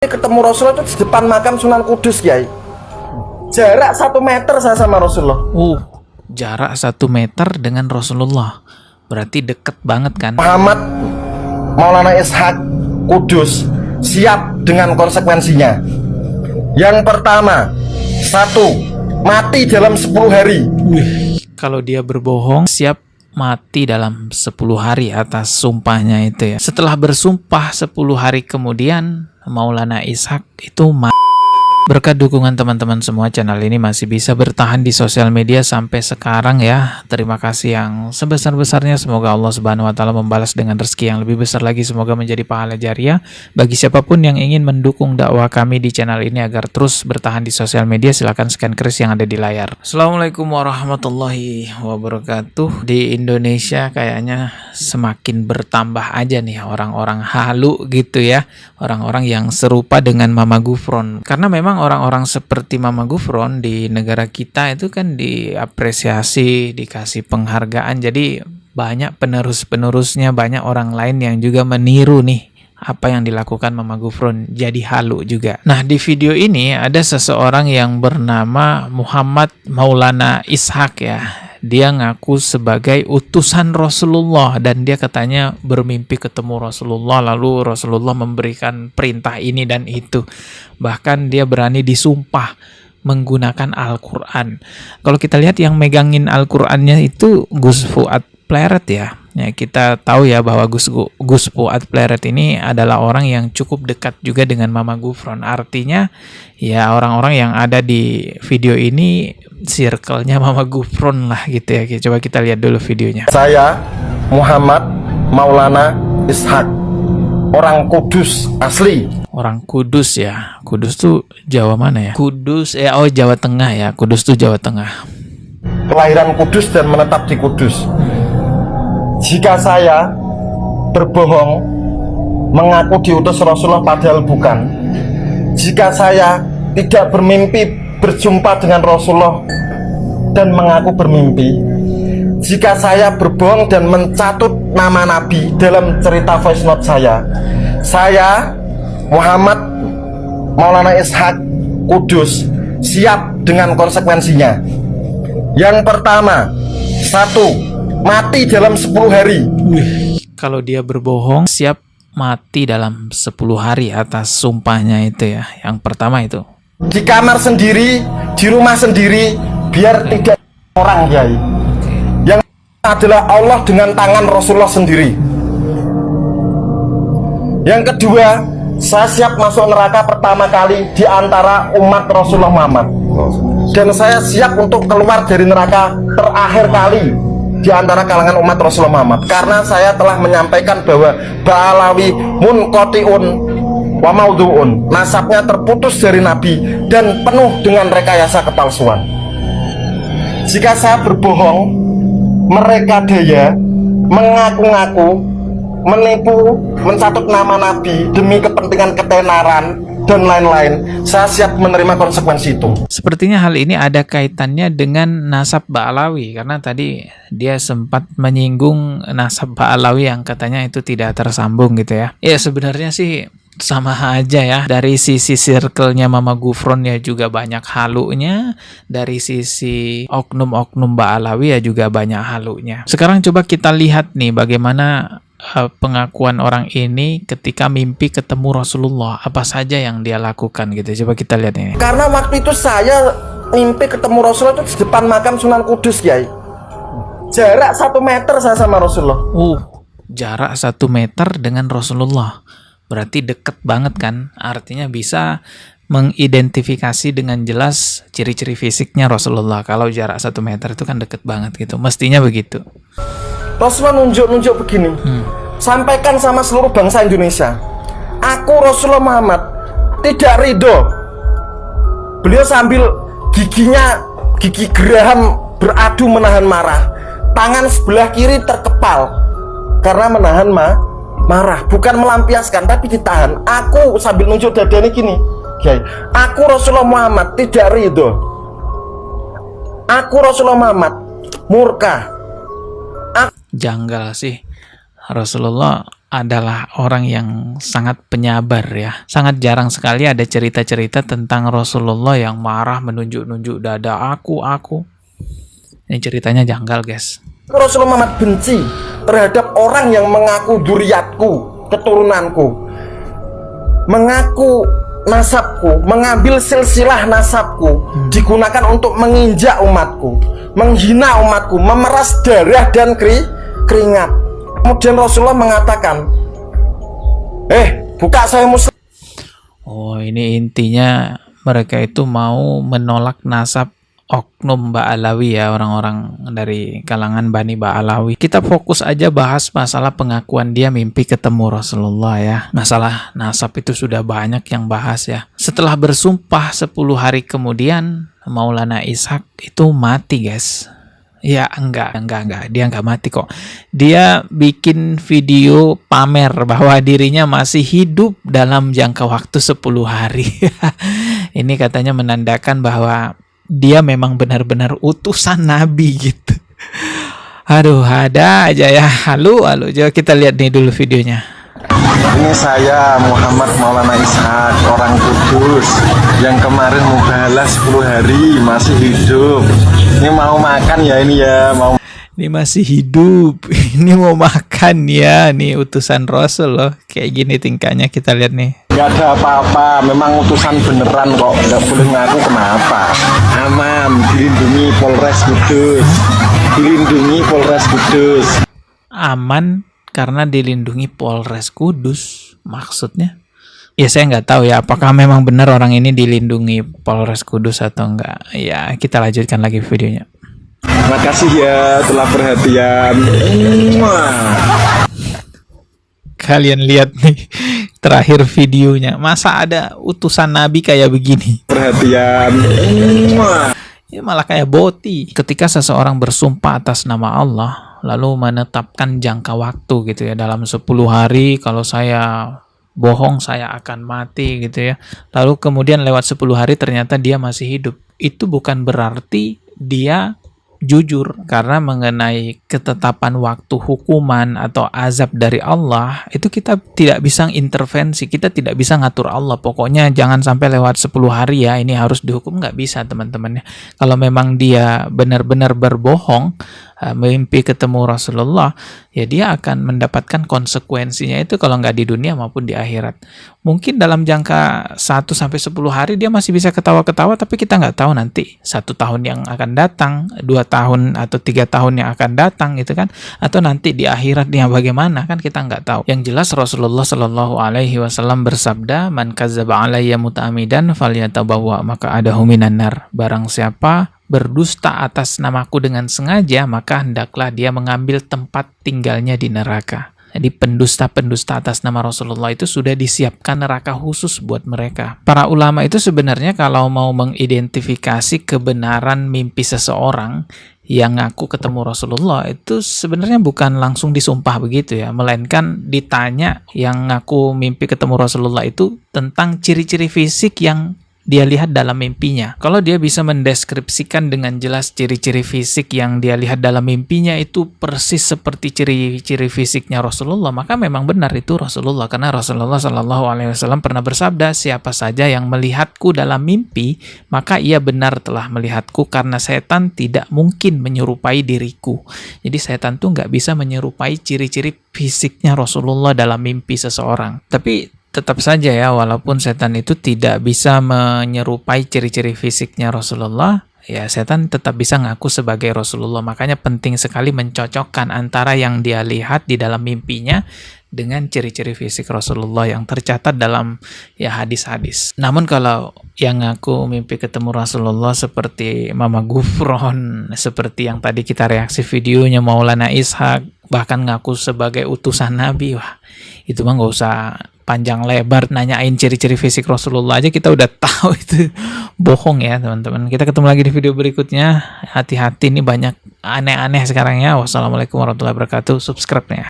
ketemu Rasulullah itu di depan makam Sunan Kudus, Kiai. Jarak 1 meter saya sama Rasulullah. Jarak 1 meter dengan Rasulullah. Berarti deket banget kan? Muhammad Maulana Ishaq Kudus siap dengan konsekuensinya. Yang pertama, 1, mati dalam 10 hari. Kalau dia berbohong, siap mati dalam 10 hari atas sumpahnya itu ya. Setelah bersumpah 10 hari kemudian, Maulana Ishaq itu Berkat dukungan teman-teman semua, channel ini masih bisa bertahan di sosial media sampai sekarang ya. Terima kasih yang sebesar-besarnya. Semoga Allah Subhanahu wa taala membalas dengan rezeki yang lebih besar lagi. Semoga menjadi pahala jariah bagi siapapun yang ingin mendukung dakwah kami di channel ini agar terus bertahan di sosial media. Silahkan scan kris yang ada di layar. Assalamualaikum warahmatullahi wabarakatuh. Di Indonesia kayaknya semakin bertambah aja nih orang-orang halu gitu ya. Orang-orang yang serupa dengan Mama Gufron. Karena memang orang-orang seperti Mama Gufron di negara kita itu kan diapresiasi, dikasih penghargaan. Jadi banyak penerus-penerusnya, banyak orang lain yang juga meniru nih apa yang dilakukan Mama Gufron, jadi halu juga. Nah, di video ini ada seseorang yang bernama Muhammad Maulana Ishaq ya. Dia ngaku sebagai utusan Rasulullah dan dia katanya bermimpi ketemu Rasulullah, lalu Rasulullah memberikan perintah ini dan itu. Bahkan dia berani disumpah menggunakan Al-Quran. Kalau kita lihat yang megangin Al-Qurannya itu Gus Fuad Pleret ya. Ya, kita tahu ya bahwa Gus Fuad Pleret ini adalah orang yang cukup dekat juga dengan Mama Gufron. Artinya ya orang-orang yang ada di video ini circle-nya Mama Gufron lah gitu ya. Coba kita lihat dulu videonya. Saya Muhammad Maulana Ishaq, orang Kudus asli. Orang Kudus ya. Kudus tuh Jawa mana ya? Kudus Jawa Tengah ya. Kudus tuh Jawa Tengah. Kelahiran Kudus dan menetap di Kudus. Jika saya berbohong mengaku diutus Rasulullah padahal bukan, jika saya tidak bermimpi berjumpa dengan Rasulullah dan mengaku bermimpi, jika saya berbohong dan mencatut nama Nabi dalam cerita voice note saya Muhammad Maulana Ishaq Kudus siap dengan konsekuensinya. Yang pertama, 1, mati dalam 10 hari. Kalau dia berbohong, siap mati dalam 10 hari atas sumpahnya itu ya. Yang pertama itu. Di kamar sendiri, di rumah sendiri, biar tidak orang, Kiai. Yang adalah Allah dengan tangan Rasulullah sendiri. Yang kedua, saya siap masuk neraka pertama kali di antara umat Rasulullah Muhammad. Dan saya siap untuk keluar dari neraka terakhir kali di antara kalangan umat Rasulullah Muhammad, karena saya telah menyampaikan bahwa Ba'alawi munqati'un wa maudhu'un, nasabnya terputus dari Nabi dan penuh dengan rekayasa kepalsuan. Jika saya berbohong, mereka daya, mengaku-ngaku, menipu, mencatut nama Nabi demi kepentingan ketenaran dan lain-lain, saya siap menerima konsekuensi itu. Sepertinya hal ini ada kaitannya dengan nasab Ba'alawi, karena tadi dia sempat menyinggung nasab Ba'alawi yang katanya itu tidak tersambung gitu ya. Ya sebenarnya sih sama aja ya. Dari sisi circle-nya Mama Gufron ya juga banyak halunya, dari sisi oknum-oknum Ba'alawi ya juga banyak halunya. Sekarang coba kita lihat nih bagaimana pengakuan orang ini ketika mimpi ketemu Rasulullah, apa saja yang dia lakukan gitu. Coba kita lihat ini. Karena waktu itu saya mimpi ketemu Rasulullah itu di depan makam Sunan Kudus, Kiai. Jarak 1 meter saya sama Rasulullah. Jarak 1 meter dengan Rasulullah. Berarti deket banget kan? Artinya bisa mengidentifikasi dengan jelas ciri-ciri fisiknya Rasulullah. Kalau jarak 1 meter itu kan deket banget gitu. Mestinya begitu. Rasulullah nunjuk-nunjuk begini, sampaikan sama seluruh bangsa Indonesia, aku Rasulullah Muhammad tidak ridho. Beliau sambil gigi geraham beradu menahan marah, tangan sebelah kiri terkepal karena menahan marah, bukan melampiaskan tapi ditahan. Aku sambil nunjuk dadanya gini, Kiai, aku Rasulullah Muhammad tidak ridho, aku Rasulullah Muhammad murka. Janggal sih, Rasulullah adalah orang yang sangat penyabar ya. Sangat jarang sekali ada cerita-cerita tentang Rasulullah yang marah menunjuk-nunjuk dada aku. Ini ceritanya janggal, guys. Rasulullah Muhammad benci terhadap orang yang mengaku duriatku, keturunanku, mengaku nasabku, mengambil silsilah nasabku, digunakan untuk menginjak umatku, menghina umatku, memeras darah dan keringat. Kemudian Rasulullah mengatakan, buka saya muslim. Oh, ini intinya mereka itu mau menolak nasab oknum Ba'alawi ya, orang-orang dari kalangan Bani Ba'alawi. Kita fokus aja bahas masalah pengakuan dia mimpi ketemu Rasulullah ya. Masalah nasab itu sudah banyak yang bahas ya. Setelah bersumpah 10 hari kemudian, Maulana Ishak itu mati, guys. Ya enggak, dia enggak mati kok. Dia bikin video pamer bahwa dirinya masih hidup dalam jangka waktu 10 hari. Ini katanya menandakan bahwa dia memang benar-benar utusan Nabi gitu. Aduh, ada aja ya. Halo, coba kita lihat nih dulu videonya. Ini saya Muhammad Maulana Ishak, orang Kudus yang kemarin mubahalah 10 hari masih hidup. Ini mau makan ya, Ini masih hidup. Ini mau makan ya. Nih utusan Rasul loh. Kayak gini tingkahnya, kita lihat nih. Gak ada apa-apa, memang utusan beneran kok. Gak boleh ngaku kenapa. Aman, dilindungi Polres Kudus. Aman karena dilindungi Polres Kudus. Maksudnya? Ya saya nggak tahu ya apakah memang benar orang ini dilindungi Polres Kudus atau enggak. Ya kita lanjutkan lagi videonya. Terima kasih ya telah perhatian. Kalian lihat nih terakhir videonya. Masa ada utusan Nabi kayak begini? Perhatian. Ya malah kayak boti. Ketika seseorang bersumpah atas nama Allah, lalu menetapkan jangka waktu gitu ya, dalam 10 hari kalau saya bohong saya akan mati gitu ya. Lalu kemudian lewat 10 hari ternyata dia masih hidup. Itu bukan berarti dia jujur, karena mengenai ketetapan waktu hukuman atau azab dari Allah itu kita tidak bisa intervensi, kita tidak bisa ngatur Allah. Pokoknya jangan sampai lewat 10 hari ya, ini harus dihukum, nggak bisa teman-teman. Kalau memang dia benar-benar berbohong, mimpi ketemu Rasulullah, ya dia akan mendapatkan konsekuensinya itu kalau nggak di dunia maupun di akhirat. Mungkin dalam jangka 1-10 hari dia masih bisa ketawa-ketawa, tapi kita nggak tahu nanti 1 tahun yang akan datang, 2 tahun atau 3 tahun yang akan datang gitu kan, atau nanti di akhiratnya bagaimana kan kita nggak tahu. Yang jelas Rasulullah Shallallahu Alaihi Wasallam bersabda, man kadzdzaba alayya muta'amidan falyatabawwa maq'adahu minan nar. Barang siapa berdusta atas namaku dengan sengaja, maka hendaklah dia mengambil tempat tinggalnya di neraka. Jadi pendusta-pendusta atas nama Rasulullah itu sudah disiapkan neraka khusus buat mereka. Para ulama itu sebenarnya kalau mau mengidentifikasi kebenaran mimpi seseorang yang ngaku ketemu Rasulullah, itu sebenarnya bukan langsung disumpah begitu ya, melainkan ditanya yang ngaku mimpi ketemu Rasulullah itu tentang ciri-ciri fisik yang dia lihat dalam mimpinya. Kalau dia bisa mendeskripsikan dengan jelas ciri-ciri fisik yang dia lihat dalam mimpinya itu persis seperti ciri-ciri fisiknya Rasulullah, maka memang benar itu Rasulullah. Karena Rasulullah Shallallahu Alaihi Wasallam pernah bersabda, siapa saja yang melihatku dalam mimpi, maka ia benar telah melihatku, karena setan tidak mungkin menyerupai diriku. Jadi setan tuh nggak bisa menyerupai ciri-ciri fisiknya Rasulullah dalam mimpi seseorang. Tapi tetap saja ya, walaupun setan itu tidak bisa menyerupai ciri-ciri fisiknya Rasulullah, ya setan tetap bisa ngaku sebagai Rasulullah. Makanya penting sekali mencocokkan antara yang dia lihat di dalam mimpinya dengan ciri-ciri fisik Rasulullah yang tercatat dalam ya hadis-hadis. Namun kalau yang ngaku mimpi ketemu Rasulullah seperti Mama Gufron, seperti yang tadi kita reaksi videonya Maulana Ishak, bahkan ngaku sebagai utusan Nabi, wah itu mah nggak usah panjang lebar nanyain ciri-ciri fisik Rasulullah aja kita udah tahu itu bohong ya teman-teman. Kita ketemu lagi di video berikutnya. Hati-hati nih, banyak aneh-aneh sekarang ya. Wassalamualaikum warahmatullahi wabarakatuh. Subscribe nih ya.